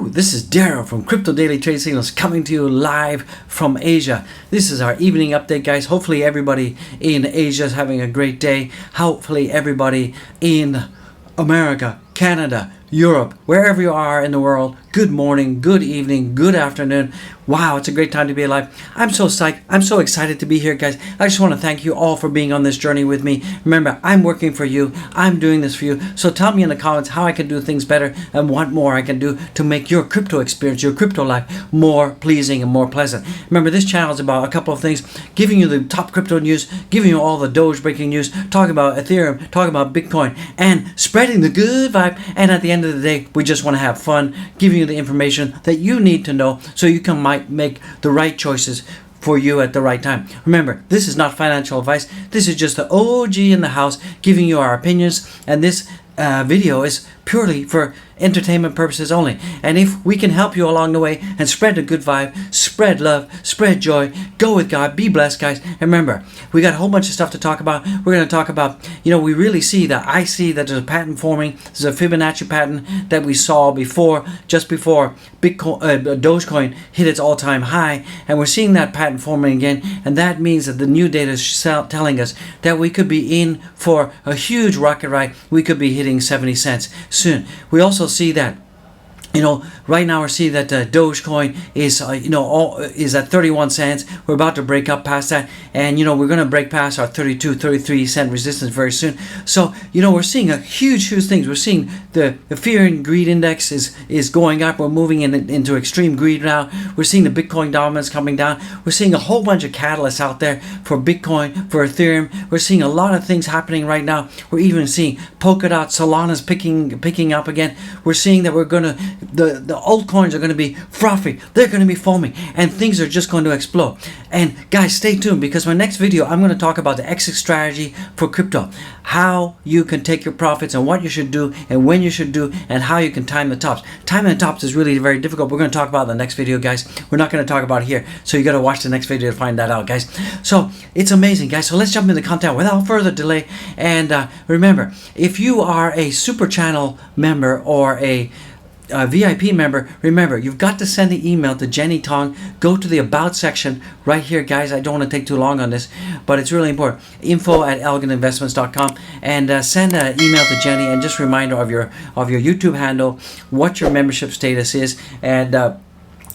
This is Daryl from Crypto Daily Trade Signals coming to you live from Asia. This is our evening update, guys. Hopefully everybody in Asia is having a great day. Hopefully everybody in America, Canada, Europe, wherever you are in the world, good morning, good evening, good afternoon. Wow, it's a great time to be alive. I'm so psyched. I'm so excited to be here, guys. I just want to thank you all for being on this journey with me. Remember, I'm working for you. I'm doing this for you. So tell me in the comments how I can do things better and what more I can do to make your crypto experience, your crypto life more pleasing and more pleasant. Remember, this channel is about a couple of things: giving you the top crypto news, giving you all the Doge breaking news, talking about Ethereum, talking about Bitcoin, and spreading the good vibe. And at the end of the day, we just want to have fun, giving you the information that you need to know so you can make the right choices for you at the right time. Remember, this is not financial advice. This is just the OG in the house giving you our opinions, and this video is purely for entertainment purposes only. And if we can help you along the way and spread the good vibe, spread love, spread joy, go with God, be blessed, guys. And remember, we got a whole bunch of stuff to talk about. We're going to talk about, we really see that, I see that there's a pattern forming. There's a Fibonacci pattern that we saw just before Bitcoin, Dogecoin hit its all-time high, and we're seeing that pattern forming again. And that means that the new data is telling us that we could be in for a huge rocket ride. We could be hitting 70 cents soon. We also see that right now we're seeing that Dogecoin is is at 31 cents. We're about to break up past that, and we're going to break past our 33 cent resistance very soon. So we're seeing a huge things. We're seeing the fear and greed index is going up. We're moving into extreme greed now. We're seeing the Bitcoin dominance coming down. We're seeing a whole bunch of catalysts out there for Bitcoin, for Ethereum. We're seeing a lot of things happening right now. We're even seeing Polkadot, Solana's picking up again. We're seeing that the altcoins are going to be frothy. They're going to be foaming, and things are just going to explode. And guys, stay tuned, because my next video I'm going to talk about the exit strategy for crypto, how you can take your profits and what you should do and when you should do, and how you can time the tops. Timing the tops is really very difficult. We're going to talk about it in the next video, guys. We're not going to talk about it here, so you got to watch the next video to find that out, guys. So it's amazing, guys. So let's jump into the content without further delay. And remember, if you are a super channel member or a VIP member, remember, you've got to send the email to Jenny Tong. Go to the About section right here, guys. I don't want to take too long on this, but it's really important. info@elegantinvestments.com, and send an email to Jenny, and just a reminder of your YouTube handle, what your membership status is, and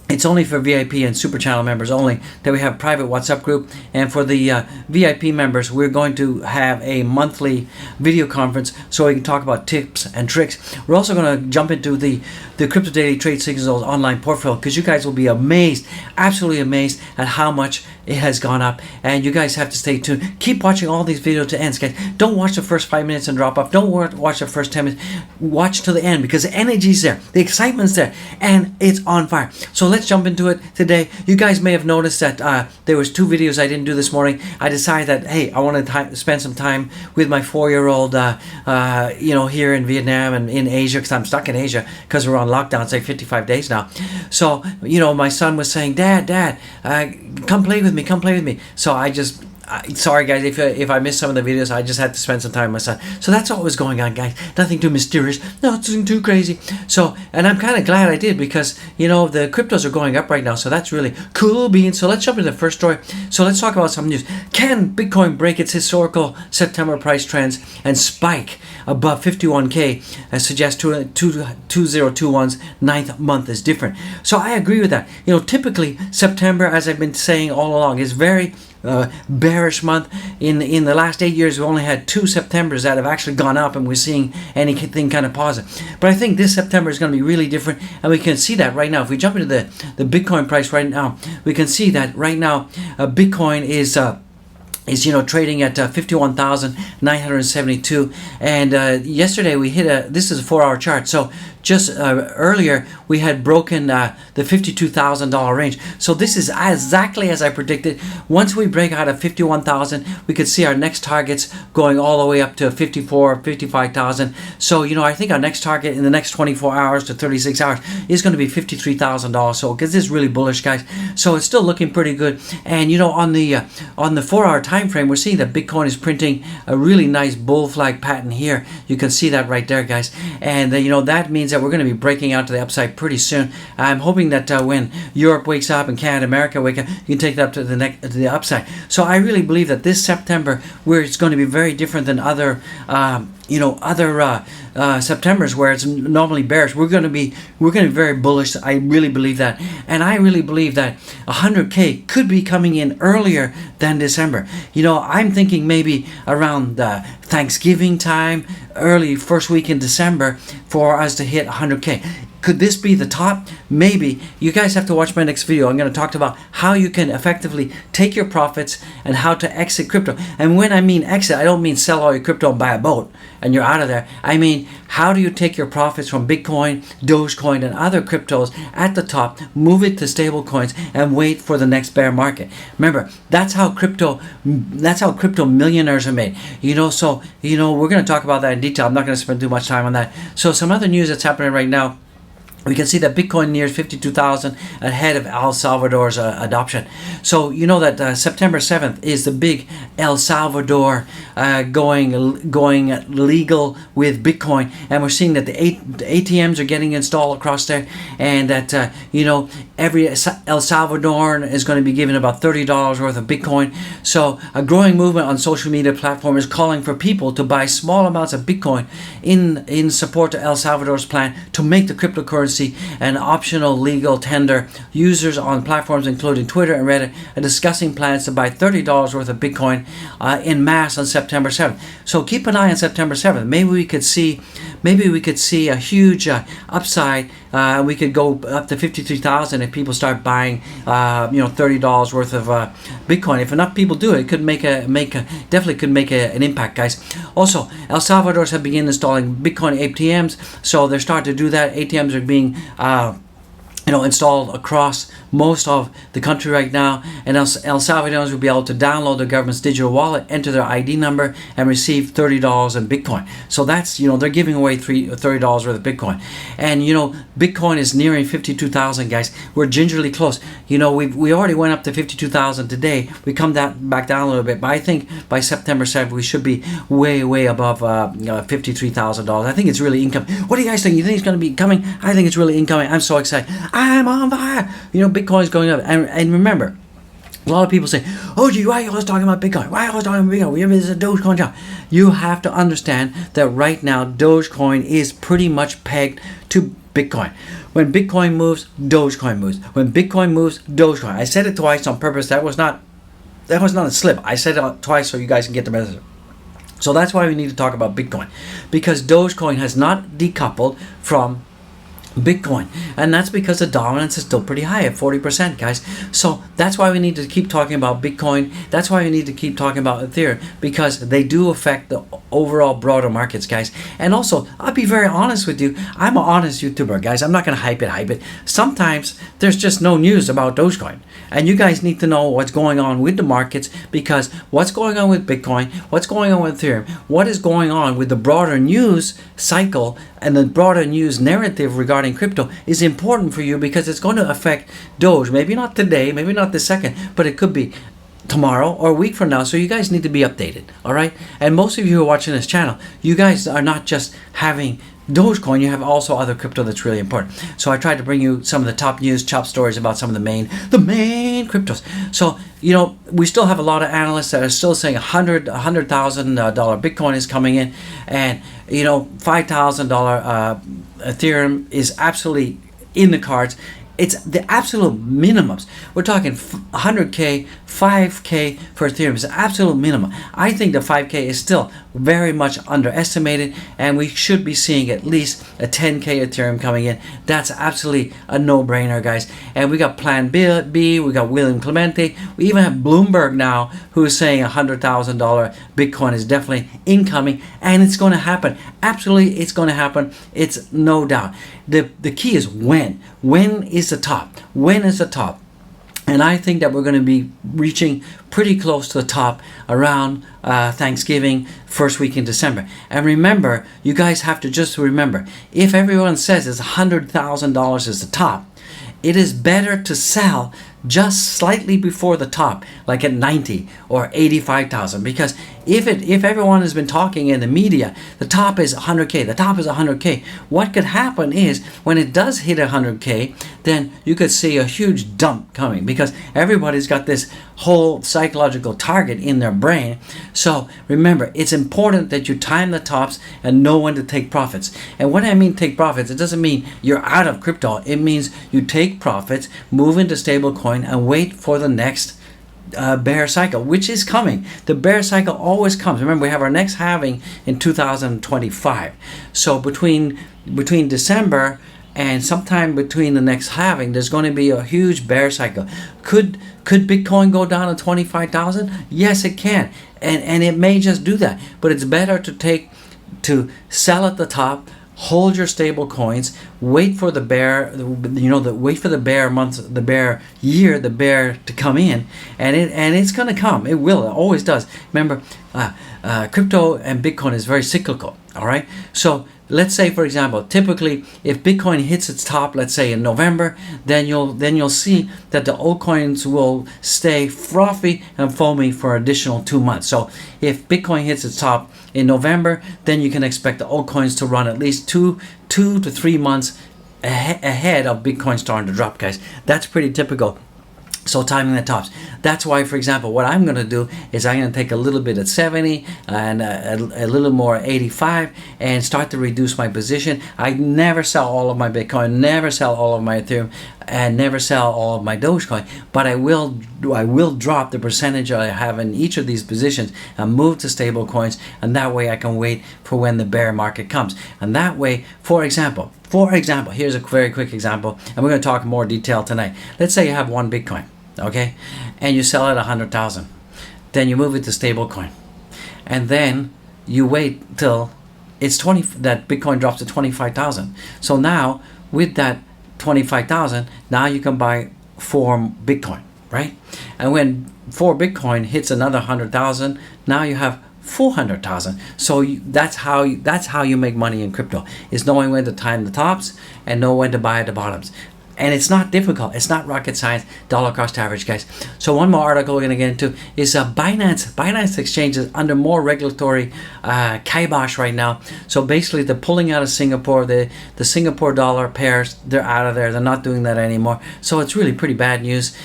it's only for VIP and Super Channel members only that we have a private WhatsApp group. And for the VIP members, we're going to have a monthly video conference so we can talk about tips and tricks. We're also going to jump into the Crypto Daily Trade Signals online portfolio, because you guys will be amazed, absolutely amazed at how much it has gone up. And you guys have to stay tuned. Keep watching all these videos to end, guys. Don't watch the first 5 minutes and drop off. Don't watch the first 10 minutes. Watch to the end, because the energy's there, the excitement's there, and it's on fire. So let's jump into it today. You guys may have noticed that there was 2 videos I didn't do this morning. I decided that, hey, I want to spend some time with my 4-year-old here in Vietnam and in Asia, because I'm stuck in Asia because we're on lockdown. It's like 55 days now. So my son was saying, Dad, come play with me. So I just sorry, guys, if I missed some of the videos. I just had to spend some time with my son. So that's what was going on, guys. Nothing too mysterious, nothing too crazy. So, and I'm kind of glad I did, because the cryptos are going up right now. So that's really cool beans. So let's jump into the first story. So let's talk about some news. Can Bitcoin break its historical September price trends and spike above 51K, as suggests 2021's 9th month is different? So I agree with that. Typically September, as I've been saying all along, is very bearish month. In the last 8 years, we've only had 2 Septembers that have actually gone up, and we're seeing anything kind of positive. But I think this September is going to be really different, and we can see that right now. If we jump into the Bitcoin price right now, we can see that right now Bitcoin is trading at 51,972, and yesterday we hit this is a 4-hour chart. So just earlier we had broken the $52,000 range. So this is exactly as I predicted. Once we break out of 51,000, we could see our next targets going all the way up to 54, 55,000. So I think our next target in the next 24 hours to 36 hours is going to be $53,000. So because this is really bullish, guys. So it's still looking pretty good. And on the 4-hour time time frame, we're seeing that Bitcoin is printing a really nice bull flag pattern here. You can see that right there, guys. And that means that we're going to be breaking out to the upside pretty soon. I'm hoping that when Europe wakes up and Canada, America wake up, you can take that up to the upside. So I really believe that this September, where it's going to be very different than other Septembers where it's normally bearish, we're going to be very bullish. I really believe that, and I really believe that 100K could be coming in earlier than December. I'm thinking maybe around Thanksgiving time, early first week in December, for us to hit 100K. Could this be the top? Maybe. You guys have to watch my next video. I'm going to talk about how you can effectively take your profits and how to exit crypto. And when I mean exit, I don't mean sell all your crypto and buy a boat and you're out of there. I mean, how do you take your profits from Bitcoin, Dogecoin, and other cryptos at the top, move it to stable coins, and wait for the next bear market? Remember, that's how crypto millionaires are made. So we're going to talk about that in detail. I'm not going to spend too much time on that. So some other news that's happening right now. We can see that Bitcoin nears 52,000 ahead of El Salvador's adoption. So that September 7th is the big El Salvador going legal with Bitcoin, and we're seeing that the ATMs are getting installed across there, and that every El Salvadoran is going to be given about $30 worth of Bitcoin. So a growing movement on social media platform is calling for people to buy small amounts of Bitcoin in support to El Salvador's plan to make the cryptocurrency an optional legal tender. Users on platforms including Twitter and Reddit are discussing plans to buy $30 worth of Bitcoin in mass on September 7th. So keep an eye on September 7th. Maybe we could see a huge upside. We could go up to 53,000 if people start buying $30 worth of Bitcoin. If enough people do it, it could definitely could make an impact, guys. Also, El Salvador have begun installing Bitcoin ATMs, so they're starting to do that. ATMs are being installed across most of the country right now, and El Salvadorans will be able to download the government's digital wallet, enter their ID number, and receive $30 in Bitcoin. So that's, they're giving away $30 worth of Bitcoin. And, Bitcoin is nearing 52,000, guys. We're gingerly close. We already went up to 52,000 today. We come back down a little bit, but I think by September 7th, we should be way, way above $53,000. I think it's really incoming. What do you guys think? You think it's going to be coming? I think it's really incoming. I'm so excited. I'm on fire. Bitcoin's going up. And remember, a lot of people say, oh, gee, why are you always talking about Bitcoin? Why are you always talking about Bitcoin? This is a Dogecoin job. You have to understand that right now, Dogecoin is pretty much pegged to Bitcoin. When Bitcoin moves, Dogecoin moves. When Bitcoin moves, Dogecoin. I said it twice on purpose. That was not a slip. I said it twice so you guys can get the message. So that's why we need to talk about Bitcoin, because Dogecoin has not decoupled from Bitcoin, and that's because the dominance is still pretty high at 40%, guys. So that's why we need to keep talking about Bitcoin. That's why we need to keep talking about Ethereum, because they do affect the overall broader markets, guys. And also, I'll be very honest with you. I'm an honest YouTuber, guys. I'm not going to hype it. Sometimes there's just no news about Dogecoin, and you guys need to know what's going on with the markets, because what's going on with Bitcoin, what's going on with Ethereum, what is going on with the broader news cycle and the broader news narrative regarding crypto is important for you, because it's going to affect Doge. Maybe not today, maybe not the second, but it could be tomorrow or a week from now. So you guys need to be updated, all right? And most of you who are watching this channel, you guys are not just having Dogecoin, you have also other crypto that's really important. So I tried to bring you some of the top news, top stories about some of the main cryptos. So, we still have a lot of analysts that are still saying $100,000 Bitcoin is coming in, and, $5,000 Ethereum is absolutely in the cards. It's the absolute minimums. We're talking 100K, 5K for Ethereum is the absolute minimum. I think the 5K is still very much underestimated, and we should be seeing at least a 10K Ethereum coming in. That's absolutely a no-brainer, guys. And we got Plan B, we got William Clemente, we even have Bloomberg now, who is saying $100,000 Bitcoin is definitely incoming, and it's going to happen. Absolutely, it's going to happen. It's no doubt. The key is when. When is the top? When is the top? And I think that we're going to be reaching pretty close to the top around Thanksgiving, first week in December. And remember, you guys have to just remember, if everyone says it's $100,000 is the top, it is better to sell just slightly before the top, like at 90 or 85,000. Because if everyone has been talking in the media, the top is 100K, the top is 100K, what could happen is when it does hit 100K, then you could see a huge dump coming, because everybody's got this whole psychological target in their brain. So remember, it's important that you time the tops and know when to take profits. And when I mean take profits, it doesn't mean you're out of crypto. It means you take profits, move into stablecoin, and wait for the next bear cycle, which is coming. The bear cycle always comes. Remember, we have our next halving in 2025. So between December and sometime between the next halving, there's going to be a huge bear cycle. Could Bitcoin go down to 25,000? Yes, it can, and it may just do that. But it's better to sell at the top, hold your stable coins, wait for the bear, wait for the bear months, the bear year, the bear to come in, and it's going to come. It will. It always does. Remember, crypto and Bitcoin is very cyclical. All right. So let's say, for example, typically if Bitcoin hits its top, let's say in November, then you'll see that the altcoins will stay frothy and foamy for additional 2 months. So if Bitcoin hits its top in November, then you can expect the altcoins to run at least two to 3 months ahead of Bitcoin starting to drop, guys. That's pretty typical. So timing the tops. That's why, for example, what I'm going to do is I'm going to take a little bit at 70 and a little more at 85 and start to reduce my position. I never sell all of my Bitcoin, never sell all of my Ethereum, and never sell all of my Dogecoin. But I will drop the percentage I have in each of these positions and move to stable coins, and that way I can wait for when the bear market comes. And that way, for example, here's a very quick example, and we're going to talk in more detail tonight. Let's say you have one Bitcoin. Okay, and you sell it 100,000, then you move it to stablecoin, and then you wait till that Bitcoin drops to 25,000. So now with that 25,000, now you can buy 4 Bitcoin, right? And when 4 Bitcoin hits another 100,000, now you have 400,000. So that's how you make money in crypto, is knowing when to time the tops and know when to buy at the bottoms. And it's not difficult. It's not rocket science, dollar cost average, guys. So one more article we're going to get into is Binance. Binance Exchange is under more regulatory kibosh right now. So basically, they're pulling out of Singapore. The Singapore dollar pairs, they're out of there. They're not doing that anymore. So it's really pretty bad news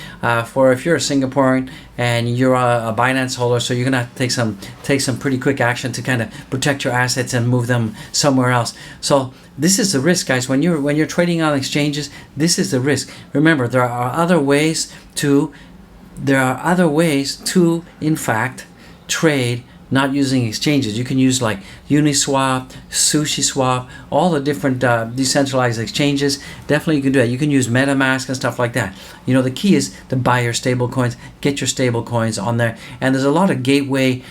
for if you're a Singaporean and you're a Binance holder. So you're going to have to take some pretty quick action to kind of protect your assets and move them somewhere else. So this is the risk, guys. When you're trading on exchanges, this is the risk. Remember, there are other ways to in fact trade not using exchanges. You can use like Uniswap, SushiSwap, all the different decentralized exchanges. Definitely you can do that. You can use MetaMask and stuff like that. The key is to buy your stable coins, get your stable coins on there. And there's a lot of gateway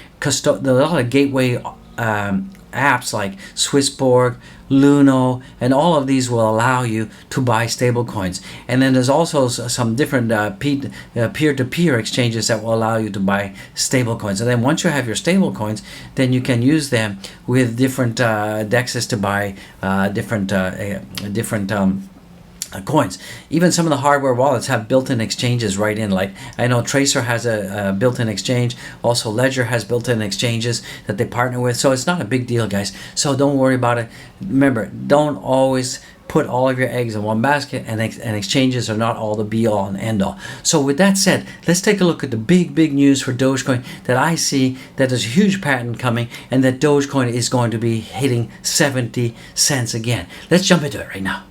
apps like Swissborg, Luno, and all of these will allow you to buy stable coins. And then there's also some different peer-to-peer exchanges that will allow you to buy stable coins. And then once you have your stable coins, then you can use them with different dexes to buy different coins. Even some of the hardware wallets have built-in exchanges right in. Like I know Tracer has a built-in exchange. Also Ledger has built-in exchanges that they partner with. So it's not a big deal, guys. So don't worry about it. Remember, don't always put all of your eggs in one basket, and exchanges are not all the be-all and end-all. So with that said, let's take a look at the big news for Dogecoin that I see, that there's a huge pattern coming, and that Dogecoin is going to be hitting 70 cents again. Let's jump into it right now.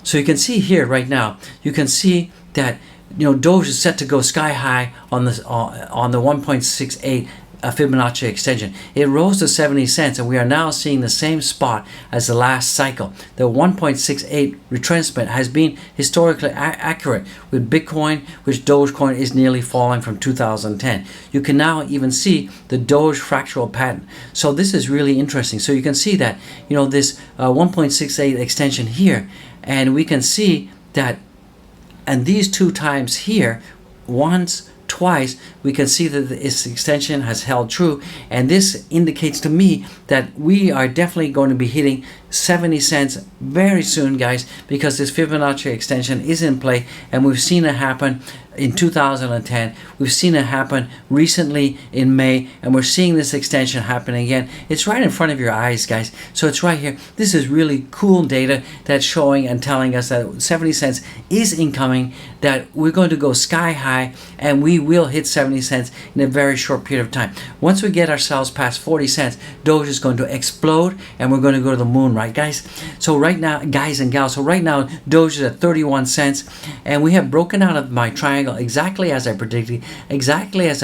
So you can see here right now, you can see that Doge is set to go sky high on the 1.68 Fibonacci extension. It rose to 70 cents, and we are now seeing the same spot as the last cycle. The 1.68 retracement has been historically accurate with Bitcoin, which Dogecoin is nearly falling from 2010. You can now even see the Doge fractal pattern. So this is really interesting. So you can see that this 1.68 extension here, and we can see that, and these 2 times here, once, twice, we can see that this extension has held true, and this indicates to me that we are definitely going to be hitting 70 cents very soon, guys, because this Fibonacci extension is in play, and we've seen it happen in 2010. We've seen it happen recently in May, and we're seeing this extension happen again. It's right in front of your eyes, guys. So it's right here. This is really cool data that's showing and telling us that 70 cents is incoming, that we're going to go sky high, and we will hit 70 cents in a very short period of time. Once we get ourselves past 40 cents, Doge is going to explode, and we're going to go to the moon, right, guys? So right now, guys and gals, so right now, Doge is at 31 cents, and we have broken out of my triangle exactly as I predicted, exactly as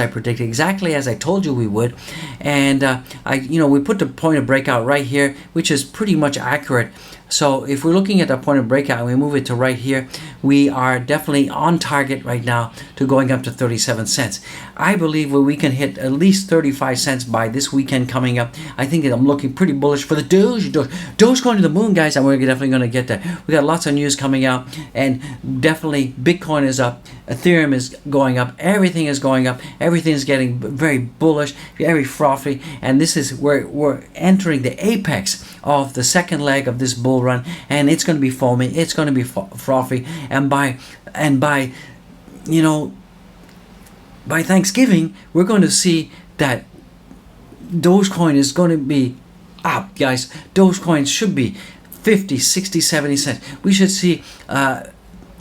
I told you we would. And we put the point of breakout right here, which is pretty much accurate. So if we're looking at the point of breakout and we move it to right here, we are definitely on target right now to going up to 37 cents. I believe we can hit at least 35 cents by this weekend coming up. I think I'm looking pretty bullish for the Doge. Doge going to the moon, guys, and we're definitely going to get there. We got lots of news coming out, and definitely Bitcoin is up, Ethereum is going up, everything is going up, everything is getting very bullish, very frothy, and this is where we're entering the apex of the second leg of this bull run, and it's going to be foamy, it's going to be frothy, and by Thanksgiving we're going to see that Dogecoin is going to be up, guys. Dogecoin should be 50, 60, 70 cents. We should see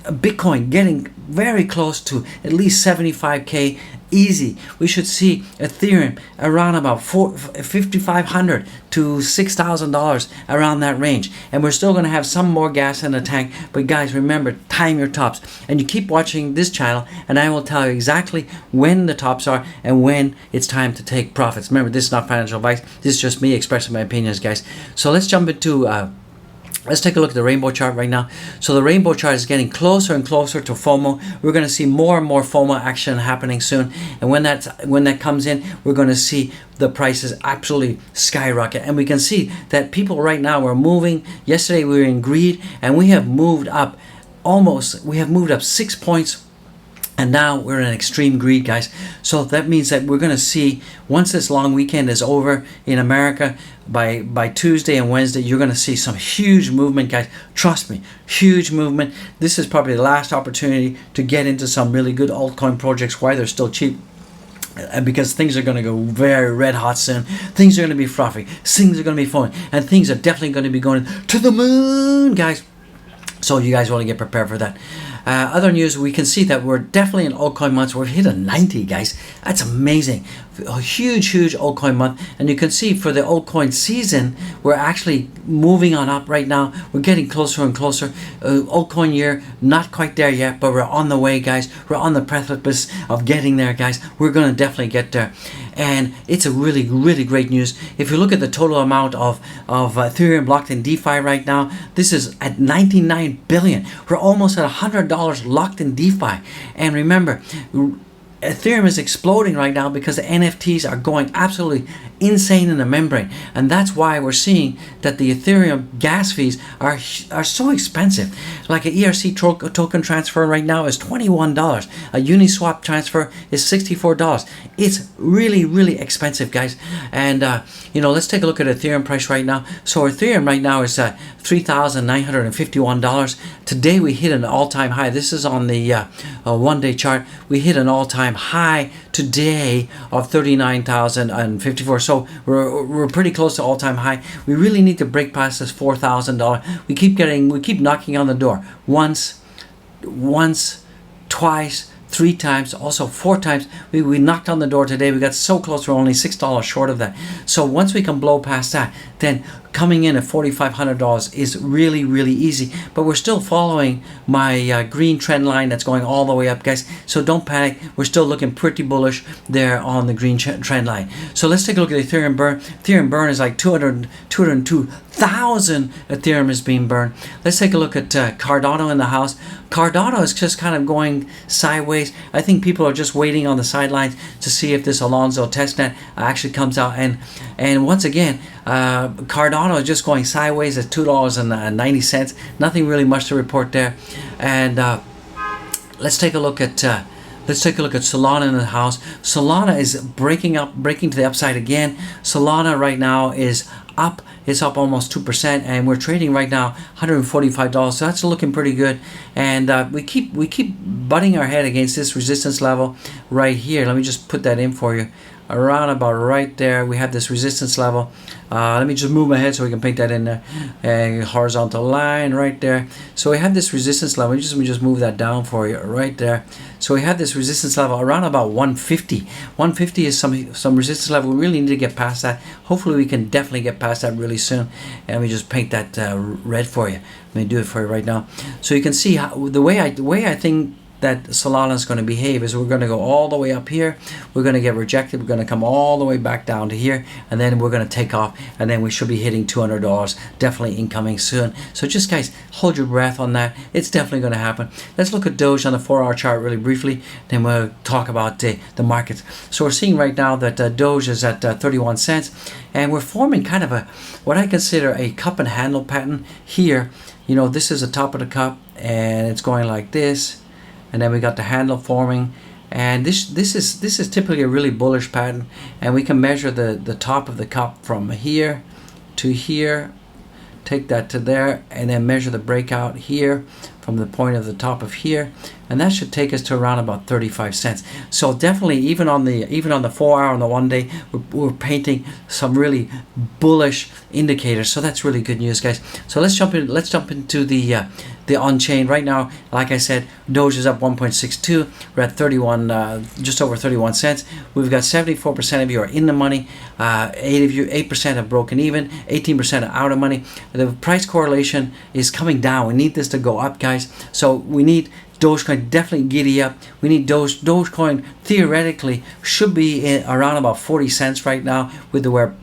Bitcoin getting very close to at least 75k easy. We should see Ethereum around about $5,500 to $6,000, around that range, and we're still going to have some more gas in the tank. But guys, remember, time your tops, and you keep watching this channel, and I will tell you exactly when the tops are and when it's time to take profits. Remember, this is not financial advice, this is just me expressing my opinions, guys. So let's jump into let's take a look at the rainbow chart right now. So the rainbow chart is getting closer and closer to FOMO. We're going to see more and more FOMO action happening soon. And when that comes in, we're going to see the prices absolutely skyrocket. And we can see that people right now are moving. Yesterday we were in greed, and we have moved up 6 points. And now we're in extreme greed, guys. So that means that we're going to see, once this long weekend is over in America, by Tuesday and Wednesday, you're going to see some huge movement, guys. Trust me, huge movement. This is probably the last opportunity to get into some really good altcoin projects while they're still cheap. And because things are going to go very red hot soon. Things are going to be frothy. Things are going to be fun. And things are definitely going to be going to the moon, guys. So you guys want to get prepared for that. Other news, we can see that we're definitely in altcoin months. We've hit a 90, guys. That's amazing. A huge altcoin month. And you can see for the altcoin season, we're actually moving on up right now. We're getting closer and closer. Altcoin year, not quite there yet, but we're on the way, guys. We're on the precipice of getting there, guys. We're going to definitely get there. And it's a really great news. If you look at the total amount of Ethereum blocked in DeFi right now, this is at 99 billion. We're almost at $100 locked in DeFi. And remember, Ethereum is exploding right now because the NFTs are going absolutely insane in the membrane, and that's why we're seeing that the Ethereum gas fees are so expensive. Like an ERC token transfer right now is $21. A Uniswap transfer is $64. It's really expensive, guys. And let's take a look at Ethereum price right now. So Ethereum right now is at $3,951. Today we hit an all-time high. This is on the one-day chart. We hit an all-time high today of 39,054. So we're pretty close to all-time high. We really need to break past this $4,000. We keep knocking on the door. Once, twice, 3 times, also 4 times. We knocked on the door today. We got so close. We're only $6 short of that. So once we can blow past that, then coming in at $4,500 is really easy. But we're still following my green trend line that's going all the way up, guys. So don't panic. We're still looking pretty bullish there on the green trend line. So let's take a look at Ethereum burn. Ethereum burn is like 202,000 Ethereum is being burned. Let's take a look at Cardano in the house. Cardano is just kind of going sideways. I think people are just waiting on the sidelines to see if this Alonzo testnet actually comes out. And once again, Cardano is just going sideways at $2.90. Nothing really much to report there. And let's take a look at Let's take a look at Solana in the house. Solana is breaking to the upside again. Solana right now is up. It's up almost 2%, and we're trading right now $145. So that's looking pretty good. And we keep butting our head against this resistance level right here. Let me just put that in for you. Around about right there, we have this resistance level. Let me just move my head so we can paint that in there. A horizontal line right there. So we have this resistance level. Let me just move that down for you right there. So we have this resistance level around about 150. 150 is some resistance level. We really need to get past that. Hopefully we can definitely get past that really soon. And let me just paint that red for you. Let me do it for you right now. So you can see how the way I think that Solana is going to behave is we're going to go all the way up here, we're going to get rejected, we're going to come all the way back down to here, and then we're going to take off, and then we should be hitting $200 definitely incoming soon. So just guys, hold your breath on that. It's definitely going to happen. Let's look at Doge on the 4-hour chart really briefly, then we'll talk about the markets. So we're seeing right now that Doge is at 31 cents, and we're forming kind of what I consider a cup and handle pattern here. You know, this is the top of the cup, and it's going like this. And then we got the handle forming, and this is typically a really bullish pattern, and we can measure the top of the cup from here to here, take that to there, and then measure the breakout here from the point of the top of here, and that should take us to around about 35 cents. So definitely, even on the 4-hour and the 1 day, we're painting some really bullish indicators. So that's really good news, guys. So let's jump into the on-chain right now. Like I said, Doge is up 1.62. We're at 31, just over 31 cents. We've got 74% of you are in the money. 8% have broken even. 18% are out of money. The price correlation is coming down. We need this to go up, guys. So we need Dogecoin definitely giddy up. We need Dogecoin theoretically should be around about 40 cents right now with where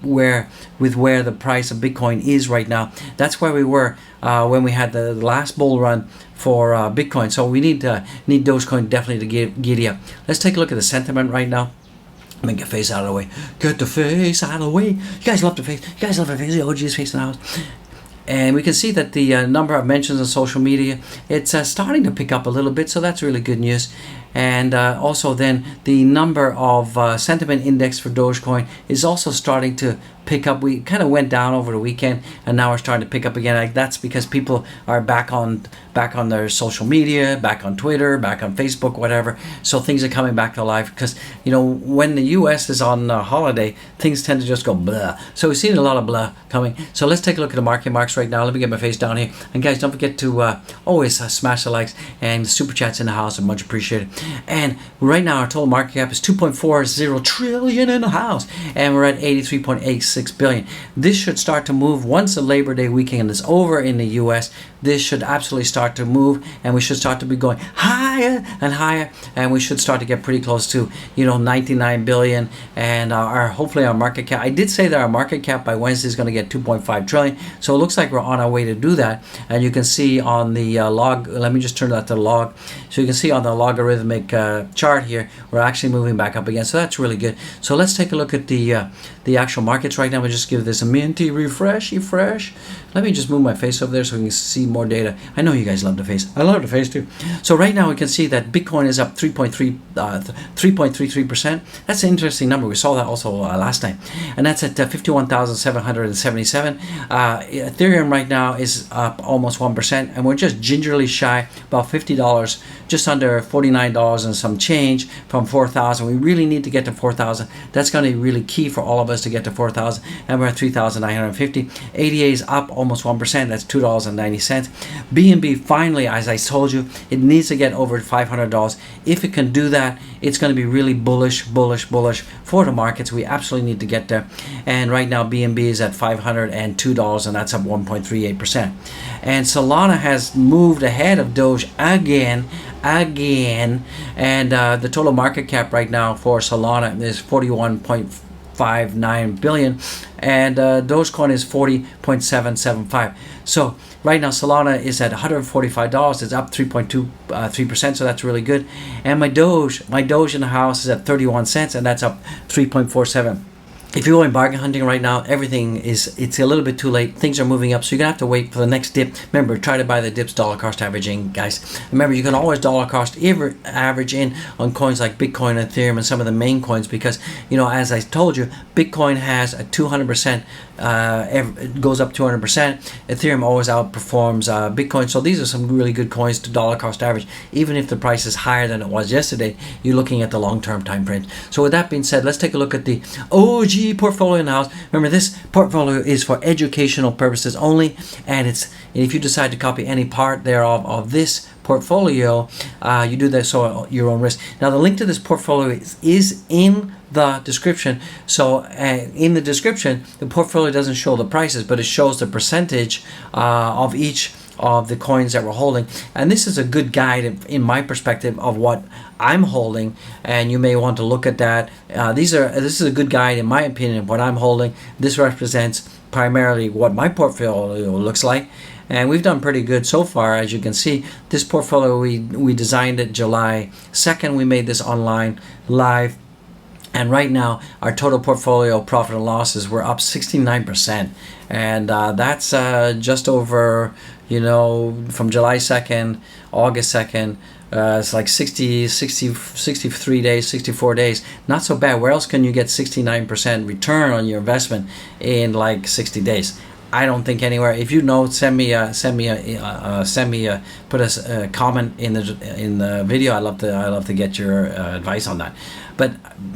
the price of Bitcoin is right now. That's where we were when we had the last bull run for Bitcoin. So we need Dogecoin definitely to giddy up. Let's take a look at the sentiment right now. Let me get face out of the way. Get the face out of the way. You guys love the face. You guys love the face. The OG's face in the house. And we can see that the number of mentions on social media, it's starting to pick up a little bit, so that's really good news. And also then the number of sentiment index for Dogecoin is also starting to pick up. We kind of went down over the weekend, and now we're starting to pick up again. Like, that's because people are back on their social media, back on Twitter, back on Facebook, whatever. So things are coming back to life because, you know, when the US is on holiday, things tend to just go blah. So we've seen a lot of blah coming. So let's take a look at the market marks right now. Let me get my face down here. And guys, don't forget to always smash the likes, and super chats in the house are much appreciated. And right now our total market cap is 2.40 trillion in the house, and we're at 83.86 billion. This should start to move once the Labor Day weekend is over in the US. This should absolutely start to move, and we should start to be going higher and higher, and we should start to get pretty close to 99 billion, and hopefully our market cap. I did say that our market cap by Wednesday is going to get 2.5 trillion, so it looks like we're on our way to do that. And you can see on the log. Let me just turn that to log, so you can see on the logarithmic chart here, we're actually moving back up again. So that's really good. So let's take a look at the actual markets right now. We'll just give this a minty refresh. Let me just move my face over there so we can see more data. I know you guys love the face. I love the face too. So right now we can see that Bitcoin is up 3.33%. That's an interesting number. We saw that also last time, and that's at 51,777. Ethereum right now is up almost 1%, and we're just gingerly shy, about $50, just under $49 and some change from 4,000. We really need to get to 4,000. That's going to be really key for all of us to get to 4,000, and we're at 3,950. ADA is up almost 1%. That's $2.90. BNB finally, as I told you, it needs to get over $500. If it can do that, it's going to be really bullish for the markets. We absolutely need to get there. And right now BNB is at $502, and that's up 1.38%. And Solana has moved ahead of Doge again, and the total market cap right now for Solana is 41.59 billion, and Dogecoin is 40.775. So right now Solana is at $145. It's up 3.23%, so that's really good. And my Doge in the house is at 31 cents, and that's up 3.47. if you're going bargain hunting right now, it's a little bit too late. Things are moving up, so you're gonna have to wait for the next dip. Remember, try to buy the dips dollar cost averaging, guys. Remember, you can always dollar cost average in on coins like Bitcoin, Ethereum, and some of the main coins, because as I told you, Bitcoin has a 200%. It goes up 200%. Ethereum always outperforms Bitcoin. So these are some really good coins to dollar cost average. Even if the price is higher than it was yesterday, you're looking at the long-term time frame. So with that being said, let's take a look at the OG portfolio in the house. Remember, this portfolio is for educational purposes only, and if you decide to copy any part thereof of this portfolio, you do that so at your own risk. Now, the link to this portfolio is in the description. So in the description, the portfolio doesn't show the prices, but it shows the percentage of each of the coins that we're holding. And this is a good guide in my perspective of what I'm holding, and you may want to look at that. This is a good guide in my opinion of what I'm holding. This represents primarily what my portfolio looks like. And we've done pretty good so far, as you can see. This portfolio, we designed it July 2nd. We made this online live. And right now, our total portfolio profit and losses, we're up 69%. And that's just over, from July 2nd, August 2nd, it's like 63 days, 64 days. Not so bad. Where else can you get 69% return on your investment in like 60 days? I don't think anywhere. If you know, put a comment in the video. I love to get your advice on that. But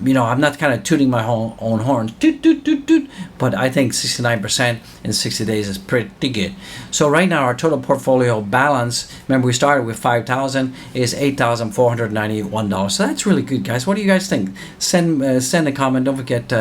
I'm not kind of tooting my own horn, toot, toot, toot, toot, but I think 69% in 60 days is pretty good. So right now our total portfolio balance, remember we started with 5,000, is $8,491. So that's really good, guys. What do you guys think? Send a comment. Don't forget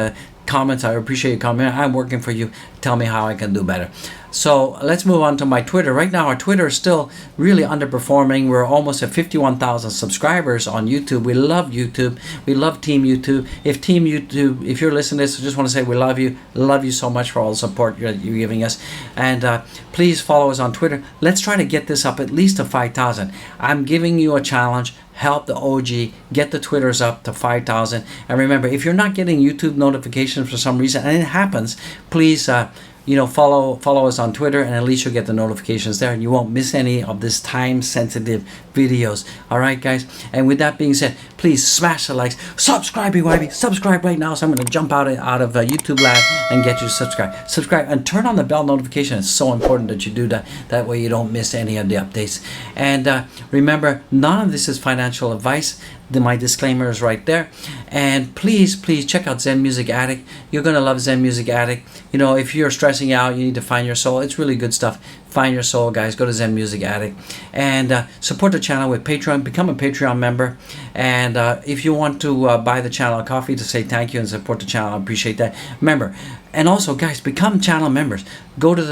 comments. I appreciate your comment. I'm working for you. Tell me how I can do better. So let's move on to my Twitter. Right now our Twitter is still really underperforming. We're almost at 51,000 subscribers on YouTube. We love YouTube. We love Team YouTube. If you're listening to this, I just want to say we love you. Love you so much for all the support you're giving us. And please follow us on Twitter. Let's try to get this up at least to 5,000. I'm giving you a challenge. Help the OG get the Twitters up to 5,000. And remember, if you're not getting YouTube notifications for some reason, and it happens, please follow us on Twitter, and at least you'll get the notifications there, and you won't miss any of this time-sensitive videos. All right, guys. And with that being said, please smash the likes, subscribe, BYB, subscribe right now. So I'm going to jump out of YouTube Lab and get you to subscribe, and turn on the bell notification. It's so important that you do that. That way you don't miss any of the updates. And remember, none of this is financial advice. My disclaimer is right there. And please check out Zen Music Addict. You're going to love Zen Music Addict. If you're stressing out, you need to find your soul. It's really good stuff. Find your soul, guys. Go to Zen Music Addict. And support the channel with Patreon. Become a Patreon member. And if you want to buy the channel a coffee to say thank you and support the channel, I appreciate that. Remember, and also, guys, become channel members. Go to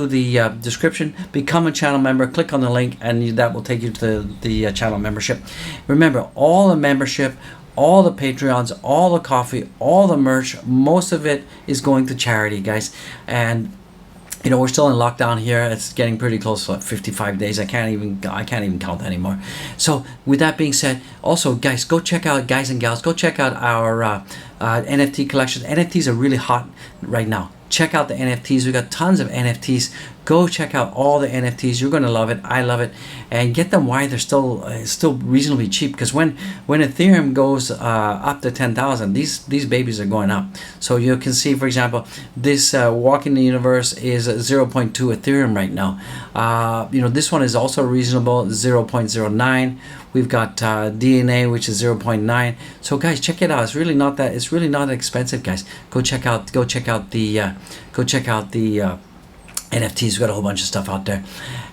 the description, become a channel member, click on the link, and that will take you to the channel membership. Remember, all the membership, all the Patreons, all the coffee, all the merch, most of it is going to charity, guys. And we're still in lockdown here. It's getting pretty close to 55 days. I can't even count anymore. So with that being said, also, guys, go check out, guys and gals, go check out our NFT collections. NFTs are really hot right now. Check out the NFTs. We got tons of NFTs. Go check out all the NFTs. You're going to love it. I love it. And get them while they're still reasonably cheap. Because when Ethereum goes up to 10,000, these babies are going up. So you can see, for example, this Walking the Universe is 0.2 Ethereum right now. This one is also reasonable, 0.09. We've got DNA, which is 0.9. So guys, check it out. It's really not that expensive, guys. Go check out the NFTs. We've got a whole bunch of stuff out there.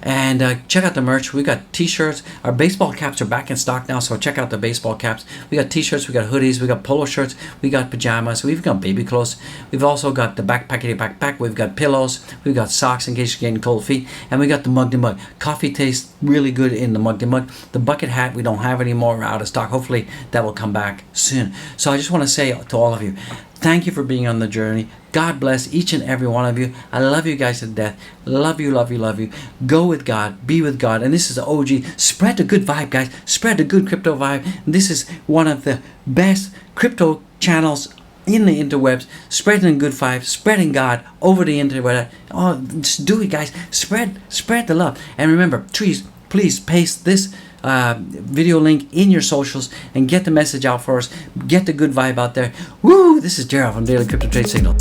And check out the merch. We got t-shirts. Our baseball caps are back in stock now, so check out the baseball caps. We got t-shirts, we got hoodies, we got polo shirts, we got pajamas, we've got baby clothes. We've also got the backpackety backpack. We've got pillows, we've got socks in case you're getting cold feet, and we got the mug to mug. Coffee tastes really good in the mug to mug. The bucket hat we don't have anymore. We're out of stock. Hopefully that will come back soon. So I just want to say to all of you, thank you for being on the journey. God bless each and every one of you. I love you guys to death. Love you, love you, love you. Go with God. Be with God. And this is the OG. Spread the good vibe, guys. Spread the good crypto vibe. This is one of the best crypto channels in the interwebs, spreading good vibes, spreading God over the interweb. Oh, just do it, guys. Spread the love. And remember, please paste this video link in your socials and get the message out for us. Get the good vibe out there. Woo! This is Gerald from Daily Crypto Trade Signal.